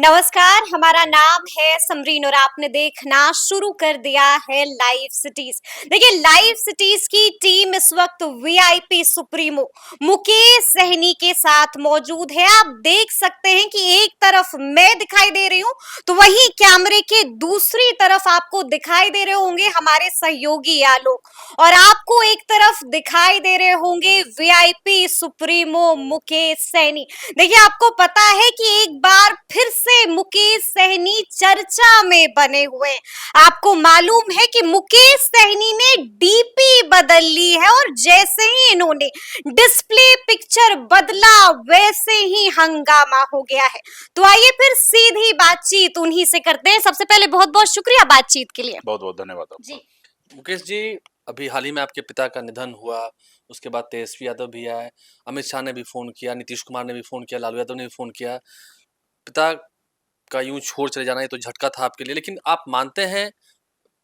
नमस्कार, हमारा नाम है समरीन और आपने देखना शुरू कर दिया है लाइव सिटीज। देखिए, लाइव सिटीज की टीम इस वक्त वीआईपी सुप्रीमो मुकेश सहनी के साथ मौजूद है। आप देख सकते हैं कि एक तरफ मैं दिखाई दे रही हूं, तो वहीं कैमरे के दूसरी तरफ आपको दिखाई दे रहे होंगे हमारे सहयोगी आलोक, और आपको एक तरफ दिखाई दे रहे होंगे वीआईपी सुप्रीमो मुकेश सहनी। देखिए, आपको पता है कि एक बार फिर से मुकेश सहनी चर्चा में बने हुए हैं। आपको मालूम है कि मुकेश सहनी ने डीपी बदल ली है और जैसे ही इन्होंने डिस्प्ले पिक्चर बदला वैसे ही हंगामा हो गया है। तो आइए फिर सीधी बातचीत उन्हीं से करते हैं। सबसे पहले बहुत बहुत शुक्रिया बातचीत के लिए। बहुत बहुत धन्यवाद आपका। जी मुकेश जी, अभी हाल ही में आपके पिता का निधन हुआ, उसके बाद तेजस्वी यादव भी आए, अमित शाह ने भी फोन किया, नीतीश कुमार ने भी फोन किया, लालू यादव ने भी फोन किया। पिता का यूं छोड़ चले जाना ये तो झटका था आपके लिए, लेकिन आप मानते हैं,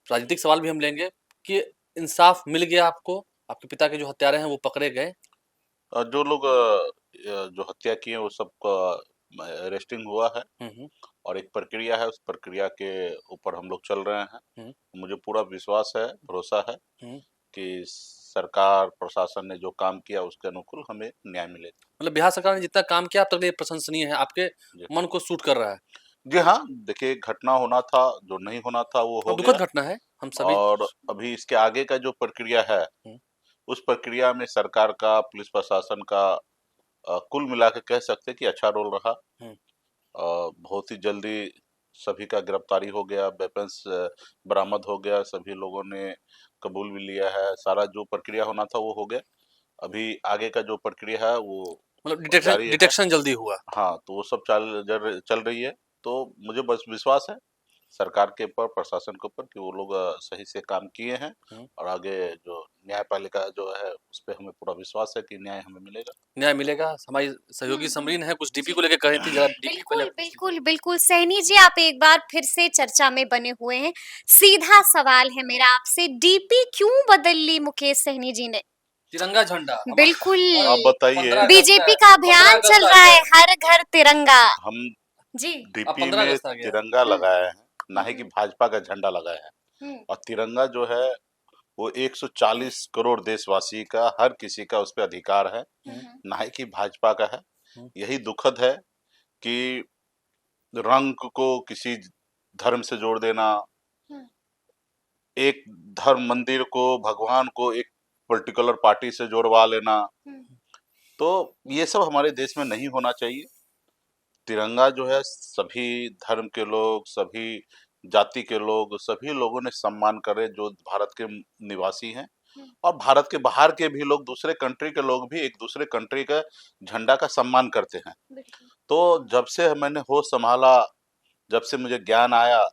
राजनीतिक सवाल भी हम लेंगे, कि इंसाफ मिल गया आपको? आपके पिता के जो हत्यारे हैं वो पकड़े गए? जो लोग जो हत्या किए वो सबका अरेस्टिंग हुआ है हम्म और एक प्रक्रिया है, उस प्रक्रिया के ऊपर हम लोग चल रहे हैं। हम्म मुझे पूरा विश्वास है, भरोसा है हम्म। कि सरकार प्रशासन ने जो काम किया उसके अनुकूल हमें न्याय मिलेगा। मतलब बिहार सरकार ने जितना काम किया अब तक ये प्रशंसनीय है, आपके जी मन को सूट कर रहा है। जी हाँ, देखिए घटना होना था, जो नहीं होना था वो और हो दुखद गया। घटना है, हम सभी। और अभी इसके आगे का जो प्रक्रिया है, हम्म उस प्रक्रिया में सरकार का, पुलिस प्रशासन का कुल मिला के कह सकते हैं कि अच्छा रोल रहा। हम्म। बहुत ही जल्दी सभी का गिरफ्तारी हो गया, वेपन्स बरामद हो गया, सभी लोगों ने कबूल भी लिया है, सारा जो प्रक्रिया होना था वो हो गया। अभी आगे का जो प्रक्रिया है वो मतलब डिटेक्शन जारी है। डिटेक्शन जल्दी हुआ। हाँ, तो वो सब चल रही है। तो मुझे बस विश्वास है सरकार के ऊपर, प्रशासन के ऊपर कि वो लोग सही से काम किए हैं हम्म। और आगे जो न्यायपालिका जो है उस पे हमें पूरा विश्वास है कि न्याय हमें मिलेगा। न्याय मिलेगा। हमारी सहयोगी समरीन है, कुछ डीपी जी को लेकर कही थी, जरा डीपी पहले बिल्कुल बिल्कुल बिल्कुल सहनी जी, आप एक बार फिर से चर्चा में बने हुए हैं। सीधा सवाल है मेरा आपसे, डीपी क्यों बदल ली मुकेश सहनी जी ने? तिरंगा झंडा बिल्कुल, आप बताइए। 15 अगस्त है, बीजेपी का 15 अभियान अगस्त चल आ रहा गया है, है। हर घर तिरंगा। हम जी अब डीपी 15 में अगस्त आ गया है। तिरंगा हम्म लगाए हैं, ना ही कि हम्म भाजपा का झंडा लगाए हैं। हम्म और तिरंगा जो है वो 140 करोड़ देशवासी का, हर किसी का उस पर अधिकार है, हम्म ना ही कि भाजपा का है। हम्म। यही दुखद है कि रंग को किसी धर्म से जोड़ देना, हम्म एक धर्म मंदिर को, भगवान को एक पर्टिकुलर पार्टी से जोड़वा लेना, हम्म तो ये सब हमारे देश में नहीं होना चाहिए। तिरंगा जो है सभी धर्म के लोग, सभी जाति के लोग, सभी लोगों ने सम्मान करे जो भारत के निवासी हैं। हम्म, और भारत के बाहर के भी लोग, दूसरे कंट्री के लोग भी एक दूसरे कंट्री का झंडा का सम्मान करते हैं। बिल्कुल तो जब से मैंने होश संभाला, जब से मुझे ज्ञान आया,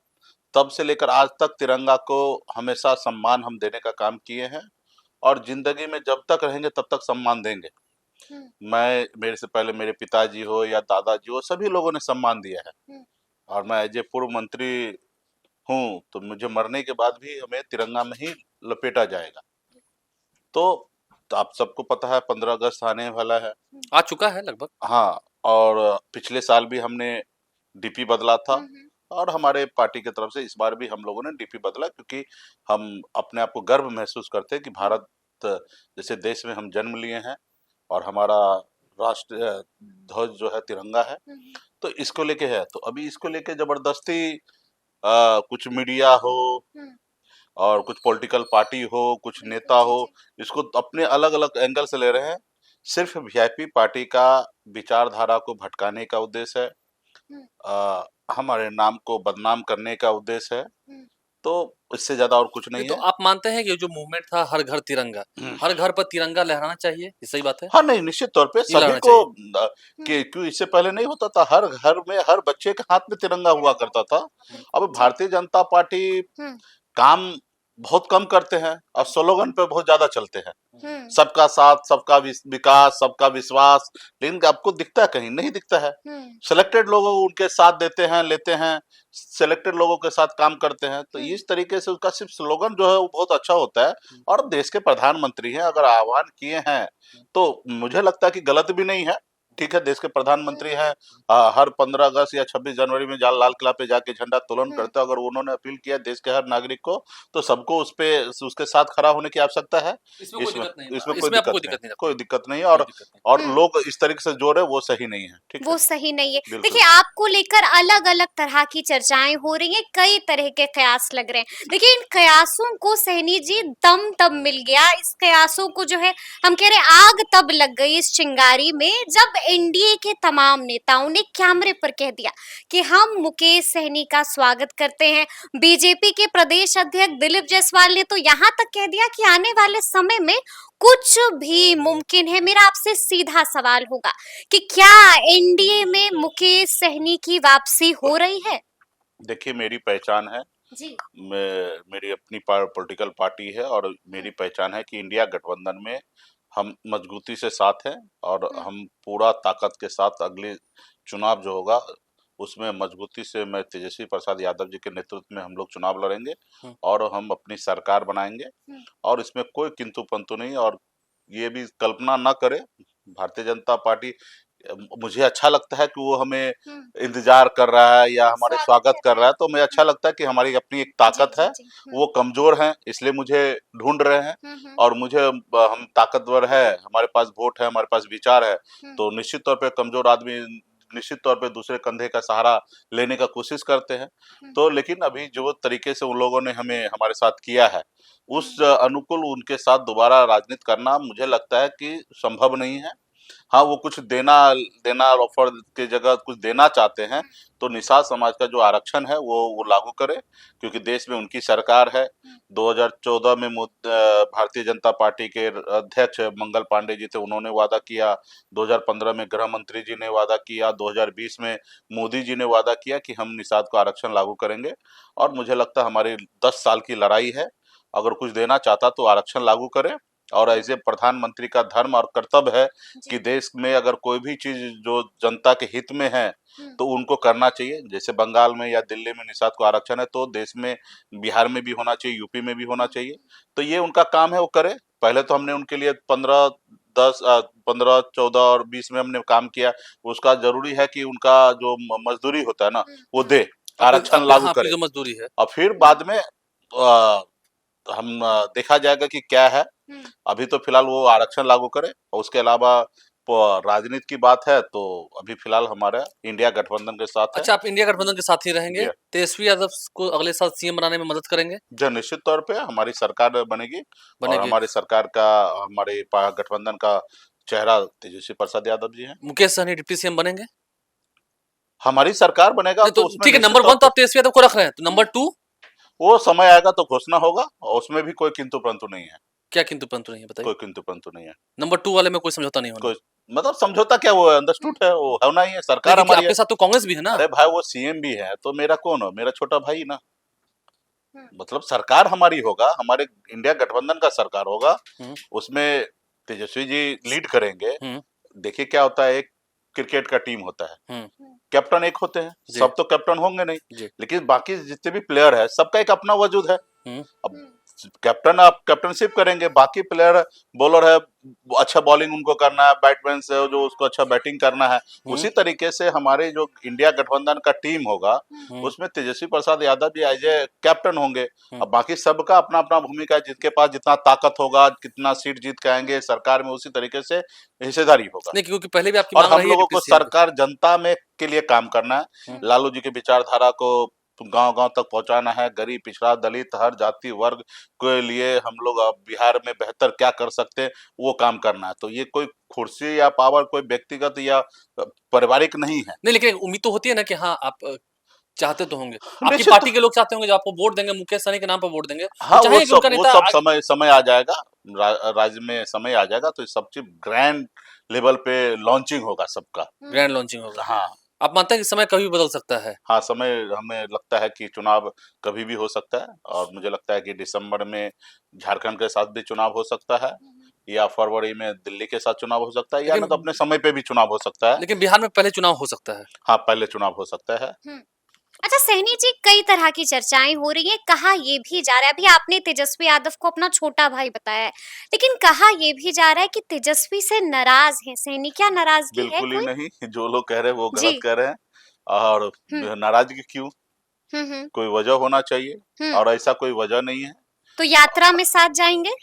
तब से लेकर आज तक तिरंगा को हमेशा सम्मान हम देने का काम किए हैं और जिंदगी में जब तक रहेंगे तब तक सम्मान देंगे। हम्म मैं, मेरे से पहले मेरे पिताजी हो या दादाजी हो, सभी लोगों ने सम्मान दिया है। हम्म और मैं एज ए पूर्व मंत्री हूँ, तो मुझे मरने के बाद भी हमें तिरंगा में ही लपेटा जाएगा। तो आप सबको पता है 15 अगस्त आने वाला है। आ चुका है लगभग। हाँ, और पिछले साल भी हमने डीपी बदला था हम्म और हमारे पार्टी की तरफ से इस बार भी हम लोगों ने डीपी बदला, क्योंकि हम अपने आप को गर्व महसूस करते हैं कि भारत जैसे देश में हम जन्म लिए हैं और हमारा राष्ट्र ध्वज जो है तिरंगा है। हम्म तो इसको लेके है, तो अभी इसको लेके जबरदस्ती कुछ मीडिया हो हम्म और कुछ पॉलिटिकल पार्टी हो, कुछ नेता बिल्कुल जी हो, जी इसको अपने अलग अलग एंगल से ले रहे हैं। सिर्फ वीआईपी पार्टी का विचारधारा को भटकाने का उद्देश्य है, हम्म हमारे नाम को बदनाम करने का उद्देश्य है। हम्म तो इससे ज्यादा और कुछ नहीं नहीं तो है। आप मानते हैं कि ये जो मूवमेंट था हर घर तिरंगा, हर घर पर तिरंगा लहराना चाहिए, ये सही बात है? हाँ, नहीं, निश्चित तौर पे ये सभी लहराना को चाहिए। क्यों इससे पहले नहीं होता था, हर घर में हर बच्चे के हाथ में तिरंगा हुआ करता था। अब जी भारतीय जनता पार्टी हम्म काम बहुत कम करते हैं और स्लोगन पे बहुत ज्यादा चलते हैं। हम्म सबका साथ, सबका विकास, सबका विश्वास, लेकिन आपको दिखता है? कहीं नहीं दिखता है। हम्म सिलेक्टेड लोगों को उनके साथ देते हैं, लेते हैं, सिलेक्टेड लोगों के साथ काम करते हैं। तो हम्म इस तरीके से उसका सिर्फ स्लोगन जो है वो बहुत अच्छा होता है। और देश के प्रधानमंत्री हैं, अगर आह्वान किए हैं तो मुझे लगता है कि गलत भी नहीं है। ठीक है, देश के प्रधानमंत्री हैं, हर 15 अगस्त या 26 जनवरी में लाल किला पे जाके झंडा तोलन करते हैं। अगर उन्होंने अपील किया देश के हर नागरिक को, तो सबको उस पे उसके साथ खड़ा होने की आवश्यकता है। इसमें कोई इसमें दिक्कत नहीं इसमें है, कोई इसमें आपको दिक्कत कोई नहीं, दिक्कत नहीं कोई लगती, दिक्कत नहीं है। कोई दिक्कत नहीं। और लोग इस तरीके से जोड़ रहे हैं, वो सही नहीं है। ठीक वो है, सही नहीं है। बिल्कुल। देखिए, आपको लेकर अलग अलग तरह की चर्चाएं हो रही हैं, कई तरह के कयास लग रहे हैं। देखिए, इन कयासों को सहनी जी दम तब मिल गया, इस कयासों को जो है हम कह रहे हैं, आग तब लग गई इस चिंगारी में, जब एनडीए के तमाम नेताओं ने कैमरे पर कह दिया कि हम मुकेश सहनी का स्वागत करते हैं। बीजेपी के प्रदेश अध्यक्ष दिलीप जायसवाल ने तो यहाँ तक कह दिया कि आने वाले समय में कुछ भी मुमकिन है। मेरा आपसे सीधा सवाल होगा कि क्या एनडीए में मुकेश सहनी की वापसी हो रही है? देखिए, मेरी पहचान है, जी। मेरी अपनी पॉलिटिकल पार्टी है, और मेरी पहचान है कि इंडिया गठबंधन में हम मजबूती से साथ हैं, और हम पूरा ताकत के साथ अगले चुनाव जो होगा उसमें मजबूती से, मैं तेजस्वी प्रसाद यादव जी के नेतृत्व में हम लोग चुनाव लड़ेंगे, और हम अपनी सरकार बनाएंगे। और इसमें कोई किंतु परंतु नहीं। और ये भी कल्पना ना करे, भारतीय जनता पार्टी, मुझे अच्छा लगता है कि वो हमें इंतजार कर रहा है या हमारे स्वागत कर रहा है, तो मुझे अच्छा लगता है कि हमारी अपनी एक ताकत है। वो कमजोर हैं, इसलिए मुझे ढूंढ रहे हैं, और हम ताकतवर है, हमारे पास वोट है, हमारे पास विचार है, तो निश्चित तौर पे कमजोर आदमी निश्चित तौर पे दूसरे कंधे का सहारा लेने का कोशिश करते हैं। तो लेकिन अभी जो तरीके से उन लोगों ने हमें हमारे साथ किया है, उस अनुकूल उनके साथ दोबारा राजनीति करना मुझे लगता है कि संभव नहीं है। हाँ, वो कुछ देना देना ऑफर की जगह कुछ देना चाहते हैं, तो निषाद समाज का जो आरक्षण है वो लागू करे, क्योंकि देश में उनकी सरकार है। 2014 में भारतीय जनता पार्टी के अध्यक्ष मंगल पांडे जी थे, उन्होंने वादा किया। 2015 में गृह मंत्री जी ने वादा किया। 2020 में मोदी जी ने वादा किया कि हम निषाद को आरक्षण लागू करेंगे। और मुझे लगता है हमारी 10 साल की लड़ाई है, अगर कुछ देना चाहता तो आरक्षण लागू करे। और ऐसे प्रधानमंत्री का धर्म और कर्तव्य है कि देश में अगर कोई भी चीज जो जनता के हित में है, तो उनको करना चाहिए। जैसे बंगाल में या दिल्ली में निषाद को आरक्षण है, तो देश में, बिहार में भी होना चाहिए, यूपी में भी होना चाहिए। तो ये उनका काम है, वो करे। पहले तो हमने उनके लिए 15, 14 और 20 में हमने काम किया। उसका जरूरी है कि उनका जो मजदूरी होता है ना, वो दे, आरक्षण लागू आपकी करे। जो मजदूरी है, और फिर बाद में देखा जाएगा कि क्या है। अभी तो फिलहाल वो आरक्षण लागू करे, और उसके अलावा राजनीति की बात है तो अभी फिलहाल हमारा इंडिया गठबंधन के साथ है। अच्छा, आप इंडिया गठबंधन के साथ ही रहेंगे? तेजस्वी यादव को अगले साल सीएम बनाने में मदद करेंगे? जो निश्चित तौर पे हमारी सरकार बनेगी, और बनेगी। हमारी सरकार का, हमारे गठबंधन का चेहरा तेजस्वी प्रसाद यादव जी हैं। मुकेश सहनी डिप्टी सीएम बनेंगे? हमारी सरकार बनेगा तो उसमें ठीक है, निश्चित नंबर 1 तौर तो आप तेजस्वी यादव को रख रहे हैं, तो नंबर 2? वो समय आएगा तो घोषणा होगा, और उसमें भी कोई किंतु परंतु नहीं है। क्या किंतु परंतु नहीं है, बताइए? कोई किंतु परंतु नहीं है। नंबर 2 वाले में कोई समझौता नहीं होना? कोई मतलब समझौता क्या, वो अंडरस्टूड है, वो होना ही है, सरकार क्योंकि हमारी है। आपके साथ तो कांग्रेस भी है ना? अरे भाई, वो सीएम भी है तो मेरा कौन हो, मेरा छोटा भाई ना। मतलब सरकार हमारी होगा, हमारे इंडिया गठबंधन का सरकार होगा, उसमें तेजस्वी जी लीड करेंगे। देखिए क्या होता है, एक क्रिकेट का टीम होता है, कैप्टन एक होते हैं, सब तो कैप्टन होंगे नहीं, लेकिन बाकी जितने भी प्लेयर है, सबका एक अपना वजूद है। अब कैप्टन आप कैप्टनशिप करेंगे, बाकी प्लेयर, बॉलर है, अच्छा बॉलिंग उनको करना है, बैट्समैन से जो उसको अच्छा बैटिंग करना है। उसी तरीके से हमारे जो इंडिया गठबंधन का टीम होगा, उसमें Tejashwi Prasad Yadav ji as a captain होंगे। अब बाकी सबका अपना अपना भूमिका है, जिसके पास जितना ताकत होगा, कितना सीट जीत के आएंगे सरकार में, उसी तरीके से हिस्सेदारी होगा। नहीं, क्योंकि पहले भी आपकी और मांग हम रही है लोगों को डिप्टी सीएम की। सरकार जनता में के लिए काम करना है, लालू जी के विचारधारा को गांव-गांव तक पहुंचाना है। गरीब, पिछड़ा, दलित, हर जाति वर्ग के लिए हम लोग अब बिहार में बेहतर क्या कर सकते हैं, वो काम करना है। तो ये कोई कुर्सी या पावर कोई व्यक्तिगत या पारिवारिक नहीं है। नहीं, लेकिन उम्मीद तो होती है ना कि हाँ, आप चाहते तो होंगे, आपकी निश्चित पार्टी के लोग चाहते होंगे जो आपको वोट देंगे, मुकेश सहनी के नाम पर वोट देंगे, हाँ, तो चाहेंगे कि उनका नेता समय आ जाएगा, राज्य में समय आ जाएगा, तो सब चीज ग्रैंड लेवल पे लॉन्चिंग होगा सबका। ग्रैंड लॉन्चिंग होगा। हाँ, आप मानते हैं कि समय कभी भी बदल सकता है? हाँ, समय हमें लगता है कि चुनाव कभी भी हो सकता है, और मुझे लगता है कि दिसंबर में झारखंड के साथ भी चुनाव हो सकता है, या फरवरी में दिल्ली के साथ चुनाव हो सकता है, या ना तो अपने समय पे भी चुनाव हो सकता है। लेकिन बिहार में पहले चुनाव हो सकता है। हाँ, पहले चुनाव हो सकता है। अच्छा सैनी जी, कई तरह की चर्चाएं हो रही हैं, कहा ये भी जा रहा है, अभी आपने तेजस्वी यादव को अपना छोटा भाई बताया है, लेकिन कहा ये भी जा रहा है कि तेजस्वी से नाराज है सैनी। क्या नाराजगी है बिल्कुल ही कोई? नहीं, जो लोग कह रहे हैं वो जी। गलत कह रहे हैं। और हम्म। नाराजगी क्यों? हम्म। कोई वजह होना चाहिए, हम्म। और ऐसा कोई वजह नहीं है। तो यात्रा में साथ जाएंगे?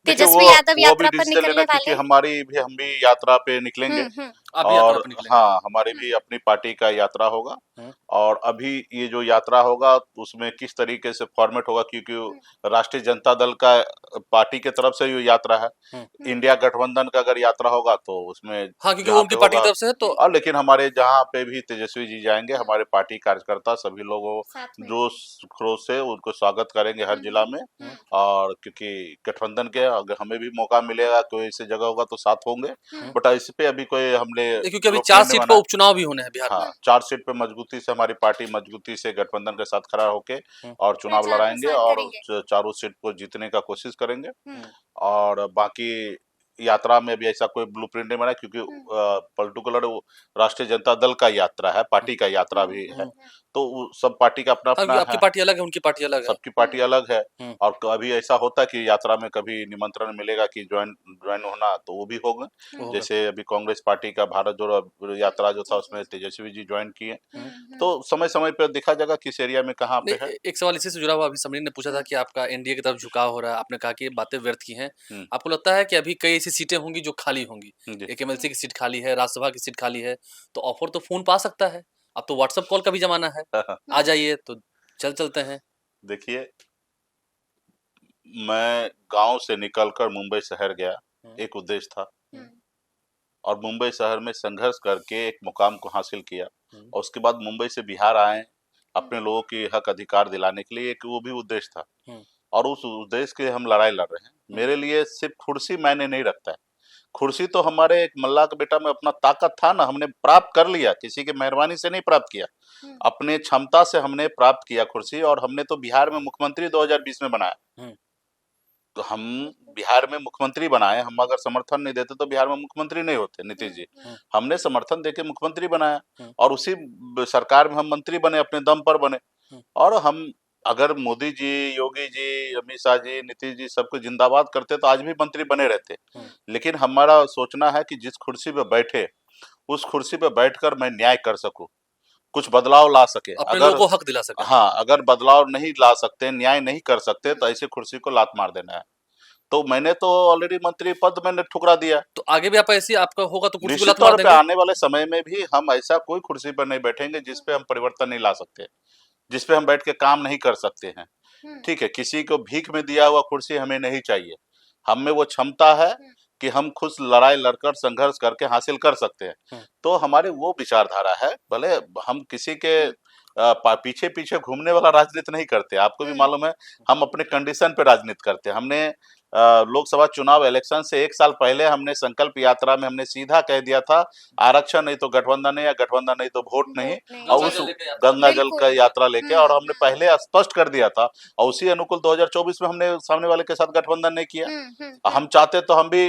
देखिए तेजस्वी यादव वो भी यात्रा पर डिसीजन लेना, निकलने क्योंकि वाले हैं। हम भी यात्रा पे निकलेंगे। हम्म। आप भी यात्रा और पर निकलेंगे। हाँ, हमारी हम्म। भी अपनी पार्टी का यात्रा होगा। हम्म, और अभी ये जो यात्रा होगा उसमें किस तरीके से फॉर्मेट होगा, हम्म। क्योंकि राष्ट्रीय जनता दल का पार्टी की तरफ से ये यात्रा है। हम्म। इंडिया गठबंधन का अगर यात्रा होगा तो उसमें हाँ, क्योंकि वो जहाँ उनकी पे पार्टी की होगा। तरफ से है तो और लेकिन हमारे जहाँ पे भी तेजस्वी जी जाएंगे, हम्म। हमारे पार्टी कार्यकर्ता सभी लोगों साथ में। जोश खरोश से उनको स्वागत करेंगे हर जिला में। हम्म। और क्योंकि गठबंधन के अगर हमें भी मौका मिलेगा, कोई ऐसी जगह होगा तो साथ होंगे। हम्म। बट इस पे अभी कोई हमने नहीं, क्योंकि अभी 4 ब्लूप्रिंट नहीं सीट पे बना। उपचुनाव भी होने हैं बिहार में। हाँ, 4 सीट पे मजबूती से हमारी पार्टी मजबूती से गठबंधन के साथ खड़ा होके हुँ, और चुनाव प्रचार लड़ाएंगे, प्रसार और करेंगे। चारों सीट को जीतने का कोशिश करेंगे। हम्म। और बाकी यात्रा में भी ऐसा कोई ब्लूप्रिंट नहीं बना, क्योंकि हम्म। पर्टिकुलर राष्ट्रीय जनता दल का यात्रा है, हुँ, पार्टी का यात्रा हम्म। भी है। हुँ। तो सब पार्टी का अपना हाँ, अपना क्योंकि आपकी है, पार्टी अलग है, उनकी पार्टी अलग है। सबकी पार्टी अलग है। हुँ, और कभी ऐसा होता है कि यात्रा में कभी निमंत्रण मिलेगा कि ज्वाइन ज्वाइन होना, तो वो भी होगा। वो होगा। जैसे अभी कांग्रेस पार्टी का भारत जोड़ो यात्रा जो था, जी, उसमें जी। तेजस्वी जी ज्वाइन किए। हुँ। तो समय समय पर देखा जाएगा किस एरिया में कहाँ नहीं, पे है। एक सवाल इसी से जुड़ा हुआ, अभी समरीन ने पूछा था कि आपका एनडीए की तरफ झुकाव हो रहा है, आपने कहा कि ये बातें व्यर्थ की हैं। हम्म, आपको लगता है कि अभी कई ऐसी सीटें होंगी जो खाली होंगी? जी। एक एमएलसी की सीट खाली है, राज्यसभा की सीट खाली है, तो ऑफर तो फ़ोन पा सकता है। अब तो व्हाट्सएप कॉल का भी ज़माना है, आ जाइए तो चलते हैं। देखिए, मैं गांव से निकलकर मुंबई शहर गया, हुँ, एक उद्देश्य था। हुँ, और मुंबई शहर में संघर्ष करके एक मुकाम को हासिल किया। हुँ, और उसके बाद मुंबई से बिहार आए, हम्म। अपने लोगों के हक अधिकार दिलाने के लिए, एक वो भी उद्देश्य था। हुँ, और उस उद्देश्य के लिए हम लड़ाई लड़ रहे हैं। हुँ, मेरे लिए सिर्फ कुर्सी मायने नहीं रखता है। कुर्सी तो हमारे एक मल्लाह का बेटा में अपना ताकत था ना, हमने प्राप्त कर लिया, किसी की मेहरबानी से नहीं प्राप्त किया। हम्म। अपने क्षमता से हमने प्राप्त किया कुर्सी, और हमने तो बिहार में मुख्यमंत्री 2020 में बनाया। हुँ, तो हम बिहार में मुख्यमंत्री बनाए, हम अगर समर्थन नहीं देते तो बिहार में मुख्यमंत्री नहीं होते नीतीश जी। हुँ, हमने समर्थन देके मुख्यमंत्री बनाया, हुँ, और उसी सरकार में हम मंत्री बने, अपने दम पर बने। हुँ, और हम अगर मोदी जी, योगी जी, अमित शाह जी, नीतीश जी सबको जिंदाबाद करते तो आज भी मंत्री बने रहते। हुँ। लेकिन हमारा सोचना है कि जिस कुर्सी पे बैठे, उस कुर्सी पे बैठकर मैं न्याय कर सकूं, कुछ बदलाव ला सके। अपने लोगों अगर को हक दिला सकें। हाँ, अगर बदलाव नहीं ला सकते, न्याय नहीं कर सकते, तो ऐसी कुर्सी को लात मार देना है। तो मैंने तो ऑलरेडी मंत्री पद मैंने ठुकरा दिया। तो आगे भी आप ऐसे ही आपका होगा तो कुर्सी को निश्चित लात मार तौर पे देंगे? आने वाले समय में भी हम ऐसा कोई कुर्सी पर नहीं बैठेंगे जिस पे हम परिवर्तन नहीं ला सकते, जिस पे हम बैठ के काम नहीं कर सकते हैं। हम्म। ठीक है, किसी को भीख में दिया हुआ कुर्सी हमें नहीं चाहिए। हम में वो क्षमता है कि हम खुद लड़ाई लड़कर संघर्ष करके हासिल कर सकते हैं। हुँ, तो हमारी वो विचारधारा है। भले हम किसी के पीछे पीछे घूमने वाला राजनीति नहीं करते, आपको भी मालूम है। हम अपने कंडीशन पे राजनीति करते हैं। हमने लोकसभा चुनाव इलेक्शन से 1 साल पहले हमने संकल्प यात्रा में हमने सीधा कह दिया था, आरक्षण नहीं तो गठबंधन नहीं, या गठबंधन नहीं तो वोट नहीं। वोट नहीं। और गंगा उस जल लेके यात्रा गंगा जल का बिल्कुल। यात्रा लेके, और हमने हम्म। पहले स्पष्ट कर दिया था। और उसी अनुकूल 2024 में हमने सामने वाले के साथ गठबंधन नहीं किया। हम चाहते तो हम भी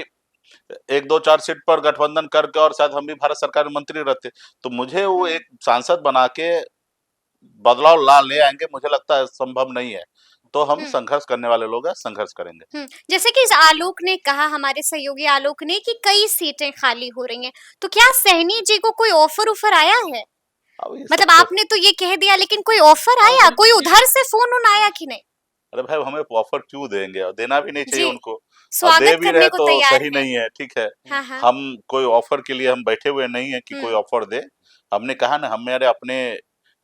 1, 2, 4 सीट पर गठबंधन करके, और शायद हम भी भारत सरकार में मंत्री रहते। तो मुझे वो हम्म। एक सांसद बना के बदलाव ला ले आएंगे, मुझे लगता है संभव नहीं है। तो हम हम्म। संघर्ष करने वाले लोग हैं, संघर्ष करेंगे। जैसे कि इस आलोक ने कहा, हमारे सहयोगी आलोक ने, कि कई सीटें खाली हो रही हैं, तो क्या सैनी जी को कोई ऑफर आया है? अब ये सब मतलब तो, आपने तो ये कह दिया, लेकिन कोई ऑफर आया, ऑफर कोई किसी उधर से फोन उन आया कि नहीं? अरे भाई हमें ऑफर क्यों देंगे, और देना भी नहीं चाहिए जी। उनको। और दे स्वागत भी रहे करने को तो तैयार सही हैं। नहीं है, ठीक है। हाँ, हाँ। हम कोई ऑफर के लिए हम बैठे हुए नहीं है कि कोई हम्म। ऑफर दे। हमने कहा ना, हमारे अपने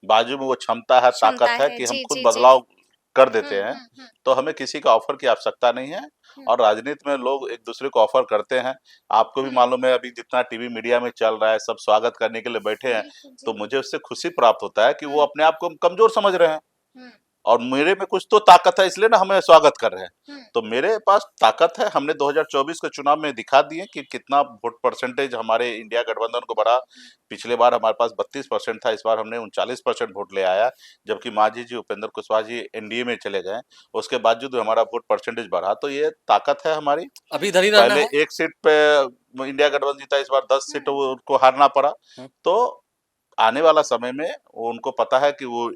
बाजू में वो क्षमता है, क्षमता ताकत है है। कि हम जी, खुद जी, जी। बदलाव कर देते हैं। हम्म। तो हमें किसी का ऑफर की आवश्यकता नहीं है। हम्म। और राजनीति में लोग एक दूसरे को ऑफर करते हैं। आपको भी हम्म। मालूम है, अभी जितना टीवी मीडिया में चल रहा है, सब स्वागत करने के लिए बैठे हैं। बिल्कुल तो जी। मुझे उससे खुशी प्राप्त होता है कि वो हम्म। अपने आप को कमजोर समझ रहे हैं, हम्म। और मेरे में कुछ तो ताकत है, इसलिए ना हमें स्वागत कर रहे हैं। हम्म। तो मेरे पास ताकत है। हमने 2024 के चुनाव में दिखा दिए कि कितना वोट परसेंटेज हमारे इंडिया गठबंधन को बढ़ा। पिछले बार हमारे पास 32% था, इस बार हमने 39% वोट ले आया। जबकि मांझी जी, उपेंद्र कुशवाहा जी एनडीए में चले गए, उसके बावजूद भी हमारा वोट परसेंटेज बढ़ा। तो ये ताकत है हमारी। अभी इधर ही रहना पहले है? एक सीट पे इंडिया गठबंधन जीता, इस बार 10 सीट उनको हारना पड़ा। हुँ, तो आने वाला समय में वो उनको पता है कि वो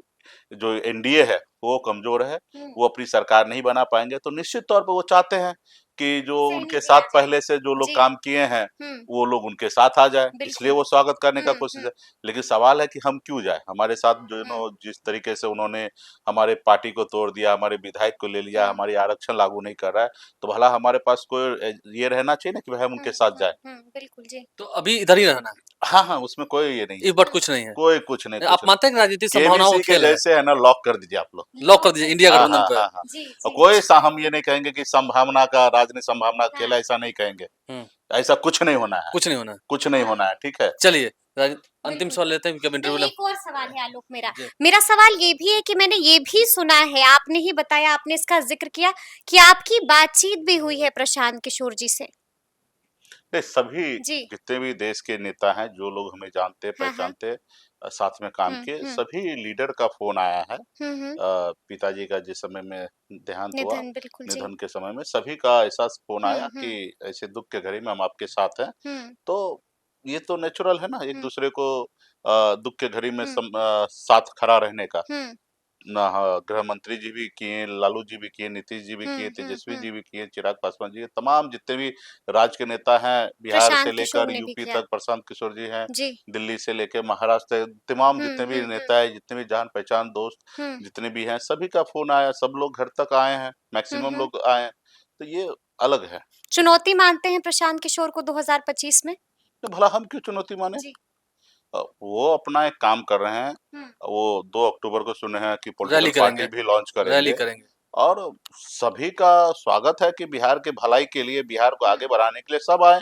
जो एनडीए है वो कमजोर है, वो अपनी सरकार नहीं बना पाएंगे, तो निश्चित तौर पे वो चाहते हैं कि जो सहनी उनके भी आ साथ जाए। पहले से जो लोग जी। काम किए हैं हम्म। वो लोग उनके साथ आ जाए, इसलिए बिल्कुल। वो स्वागत करने का कोशिश हम्म। है। लेकिन सवाल है कि हम क्यों जाए, हमारे साथ जो जिस तरीके से उन्होंने हमारे पार्टी को तोड़ दिया, हमारे विधायक को ले लिया, हमारी आरक्षण लागू नहीं कर रहा है, तो भला हमारे पास कोई ये रहना चाहिए ना कि भाई हम उनके साथ जाए। बिल्कुल जी। तो अभी इधर ही रहना है, हाँ हाँ, उसमें कोई ये नहीं है, इस बार कुछ नहीं है। कोई कुछ नहीं, आप कुछ नहीं। मानते हैं कि राजनीतिक संभावनाओं का केबीसी के खेल है? जैसे है ना, लॉक कर दीजिए आप लोग। लॉक कर दीजिए इंडिया हाँ गठबंधन हाँ पे। हाँ हाँ। जी और जी। कोई सा हम ये नहीं कहेंगे कि संभावना का राजनीतिक संभावना का खेल है, ऐसा नहीं कहेंगे। हम्म, ऐसा कुछ नहीं होना है, कुछ नहीं होना है। कुछ नहीं होना है, ठीक है। चलिए अंतिम बिल्कुल। सवाल लेते हैं क्योंकि अब नहीं, इंटरव्यू एक और सवाल है आलोक मेरा। जी। मेरा सवाल ये भी है कि मैंने ये भी सुना है, आपने ही बताया, आपने इसका जिक्र किया कि आपकी बातचीत भी हुई है प्रशांत किशोर जी से। ये सभी जी। जितने भी देश के नेता हैं, जो लोग हमें जानते हाँ, हाँ। पहचानते, साथ में काम किए, सभी लीडर का फोन आया है। हुँ। पिताजी का जिस समय में देहांत हुआ, निधन, बिल्कुल जी। निधन के समय में सभी का ऐसा फोन आया हुँ। कि ऐसे दुख के घड़ी में हम आपके साथ हैं। हुँ। तो ये तो नेचुरल है ना, एक दूसरे को दुख के घड़ी में हुँ। साथ खड़ा रहने का। हुँ। ना, हाँ, गृह मंत्री जी भी किए, लालू जी भी किए, नीतीश जी भी हुँ, किए, हुँ, तेजस्वी हुँ। जी भी किए, चिराग पासवान जी, तमाम जितने भी राज्य के नेता हैं, बिहार से प्रशांत किशोर लेकर ने भी यूपी किया। तक प्रशांत किशोर जी हैं, जी। दिल्ली से लेकर महाराष्ट्र तक, तमाम जितने भी हुँ। नेता है, जितने भी जान पहचान दोस्त हुँ। जितने भी हैं, सभी का फोन आया, सब लोग घर तक आए हैं, मैक्सिमम हुँ। लोग आए हैं, तो ये अलग है। चुनौती मानते हैं प्रशांत किशोर को 2025 में? तो भला हम क्यों चुनौती माने? जी। वो अपना एक काम कर रहे हैं, हुँ। वो 2 अक्टूबर को सुने हैं कि रैली पॉलिटिकल करेंगे, पार्टी भी लॉन्च रैली करेंगे। करेंगे। और सभी का स्वागत है कि बिहार के भलाई के लिए, बिहार को आगे बढ़ाने के लिए सब आए।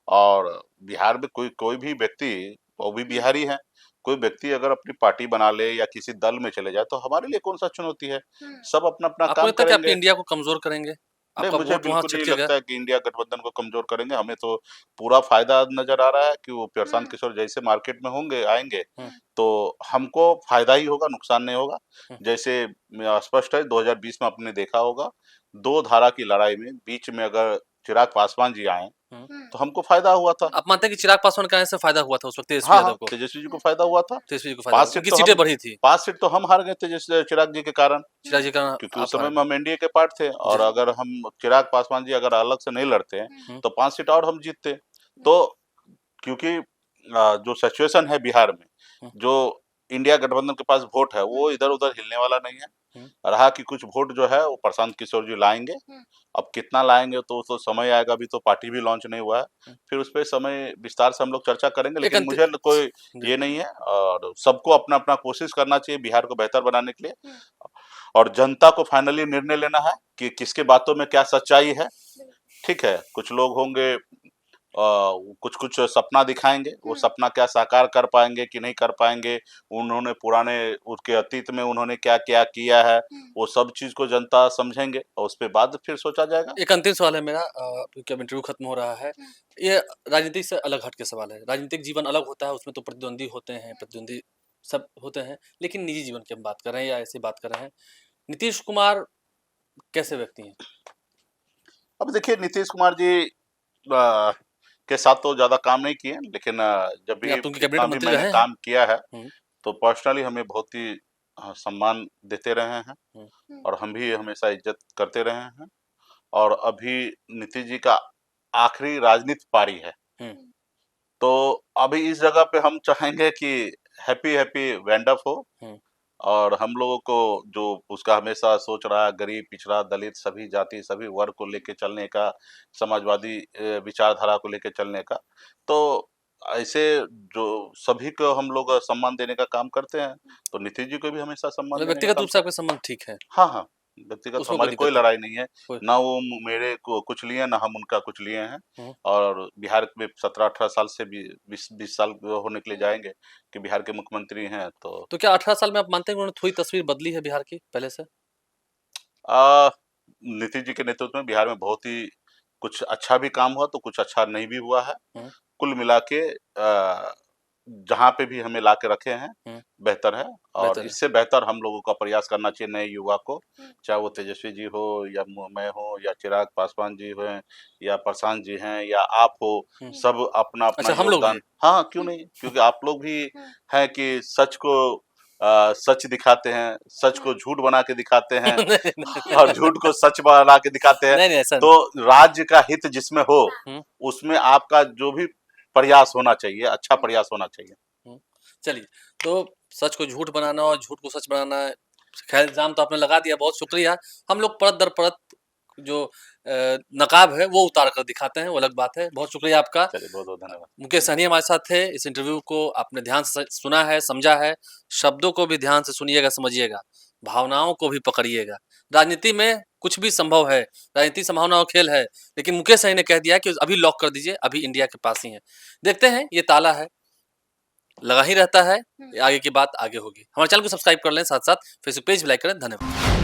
और बिहार में कोई कोई भी व्यक्ति, वो भी बिहारी है, कोई व्यक्ति अगर अपनी पार्टी बना ले या किसी दल में चले जाए, तो हमारे लिए कौन सा चुनौती है, सब अपना अपना आपको काम लगता है कि आपकी करेंगे। इंडिया को कमजोर करेंगे? नहीं, आपका मुझे वोट वहां बिल्कुल नहीं छिटकेगा? लगता है कि इंडिया गठबंधन को कमजोर करेंगे, हमें तो पूरा फायदा नजर आ रहा है कि वो प्रशांत किशोर जैसे मार्केट में होंगे, आएंगे, हम्म, तो हमको फायदा ही होगा, नुकसान नहीं होगा। हम्म, जैसे स्पष्ट है, 2020 में आपने देखा होगा, दो धारा की लड़ाई में बीच में अगर चिराग पासवान जी आए, हम्म। तो हमको फायदा हुआ था। आप मानते हैं कि चिराग पासवान का आने से फायदा हुआ था उस वक्त तेजस्वी हाँ हाँ, यादव को? तेजस्वी जी को फायदा हुआ था। तेजस्वी जी को फायदा पांच हुआ, सीट उनकी तो सीटें हम बढ़ी थी। 5 सीट तो हम हार गए थे जिस चिराग जी के कारण, चिराग जी का क्योंकि उस आप समय हार में हम एनडीए के पार्ट थे, जी। और अगर हम चिराग पासवान जी अगर अलग से नहीं लड़ते हैं, हम्म, तो 5 सीट और हम जीतते। तो क्योंकि जो सिचुएशन है बिहार में, हम्म, जो इंडिया गठबंधन के पास वोट है, वो इधर उधर हिलने वाला नहीं है। हम्म। रहा कि कुछ वोट जो है वो प्रशांत किशोर जी लाएंगे। अब कितना लाएंगे तो समय आएगा, अभी तो पार्टी भी लॉन्च नहीं हुआ है, फिर उस पर समय विस्तार से हम लोग चर्चा करेंगे। एक लेकिन अंतिम मुझे कोई जी। ये नहीं है, और सबको अपना अपना कोशिश करना चाहिए बिहार को बेहतर बनाने के लिए, और जनता को फाइनली निर्णय लेना है कि किसके बातों में क्या सच्चाई है। ठीक है, कुछ लोग होंगे कुछ कुछ सपना दिखाएंगे, वो सपना क्या साकार कर पाएंगे कि नहीं कर पाएंगे, उन्होंने पुराने उसके अतीत में उन्होंने क्या क्या किया है, वो सब चीज को जनता समझेंगे, और उस पे बाद फिर सोचा जाएगा। एक अंतिम सवाल है मेरा क्योंकि अब इंटरव्यू खत्म हो रहा है। ये राजनीति से अलग हट के सवाल है। राजनीतिक जीवन अलग होता है, उसमें तो प्रतिद्वंदी होते हैं, प्रतिद्वंदी सब होते हैं, लेकिन निजी जीवन की हम बात कर रहे हैं या ऐसी बात कर रहे हैं। नीतीश कुमार कैसे व्यक्ति हैं? अब देखिए, नीतीश कुमार जी के साथ तो ज्यादा काम नहीं किए, लेकिन जब नहीं, भी आप तो उनके कैबिनेट जितना भी मंत्री मैंने रहे हैं। काम किया है, हम्म, तो पर्सनली हमें बहुत ही सम्मान देते रहे हैं, और हम भी हमेशा इज्जत करते रहे हैं। और अभी नीतीश जी का आखिरी राजनीति पारी है, हम्म, तो अभी इस जगह पे हम चाहेंगे कि हैप्पी हैप्पी वेंड अप हो, हम्म। और हम लोगों को जो उसका हमेशा सोच रहा है, गरीब, पिछड़ा, दलित, सभी जाति, सभी वर्ग को लेके चलने का, समाजवादी विचारधारा को लेके चलने का, तो ऐसे जो सभी को हम लोग सम्मान देने का काम करते हैं, तो नीतीश जी को भी हमेशा सम्मान मतलब देने का व्यक्तिगत काम रूप से करते आपके संबंध ठीक है, हैं। हाँ हाँ, व्यक्तिगत उसमें कोई हमारी कोई दिक्कत नहीं लड़ाई नहीं है, कोई। ना वो मेरे को कुछ लिए, ना हम उनका कुछ लिए हैं। हम्म। और बिहार में 17-18 साल से भी 20 साल होने के लिए जाएंगे कि बिहार के मुख्यमंत्री हैं, तो तो क्या 18 साल में आप मानते हैं कि उन्होंने थोड़ी तस्वीर बदली है बिहार की पहले से? आ, नीतीश जी के नेतृत्व में बिहार में बहुत ही कुछ अच्छा भी काम हुआ, तो कुछ अच्छा नहीं भी हुआ है। हम्म, कुल मिला के जहाँ पे भी हमें ला के रखे हैं हम्म, बेहतर है, और बेहतर है। इससे बेहतर हम लोगों का प्रयास करना चाहिए नए युवा को, चाहे वो तेजस्वी जी हो या मैं हो या चिराग पासवान जी हो या प्रशांत जी हैं या आप हो, सब अपना अपना अच्छा, हम लोग भी योगदान। हाँ, क्यों नहीं, क्योंकि आप लोग भी हैं कि सच को सच दिखाते हैं, सच को झूठ बना के दिखाते हैं नहीं, नहीं, और झूठ को सच बना के दिखाते हैं। नहीं, नहीं, ऐसा तो राज्य का हित जिसमें हो हम्म, उसमें आपका जो भी प्रयास होना चाहिए, अच्छा प्रयास होना चाहिए। हम्म। चलिए, तो सच को झूठ बनाना और झूठ को सच बनाना, खैर इल्जाम तो आपने लगा दिया, बहुत शुक्रिया। हम लोग परत दर परत जो नकाब है वो उतार कर दिखाते हैं, वो अलग बात है। बहुत शुक्रिया आपका। चलिए, बहुत बहुत धन्यवाद। मुकेश सहनी हमारे साथ थे। इस इंटरव्यू को आपने ध्यान से सुना है, समझा है। शब्दों को भी ध्यान से सुनिएगा, समझिएगा, भावनाओं को भी पकड़िएगा। राजनीति में कुछ भी संभव है, राजनीति संभावनाओं का खेल है, लेकिन मुकेश सहनी ने कह दिया कि अभी लॉक कर दीजिए, अभी इंडिया के पास ही है। देखते हैं, ये ताला है, लगा ही रहता है। आगे की बात आगे होगी। हमारे चैनल को सब्सक्राइब कर लें, साथ साथ फेसबुक पेज भी लाइक करें। धन्यवाद।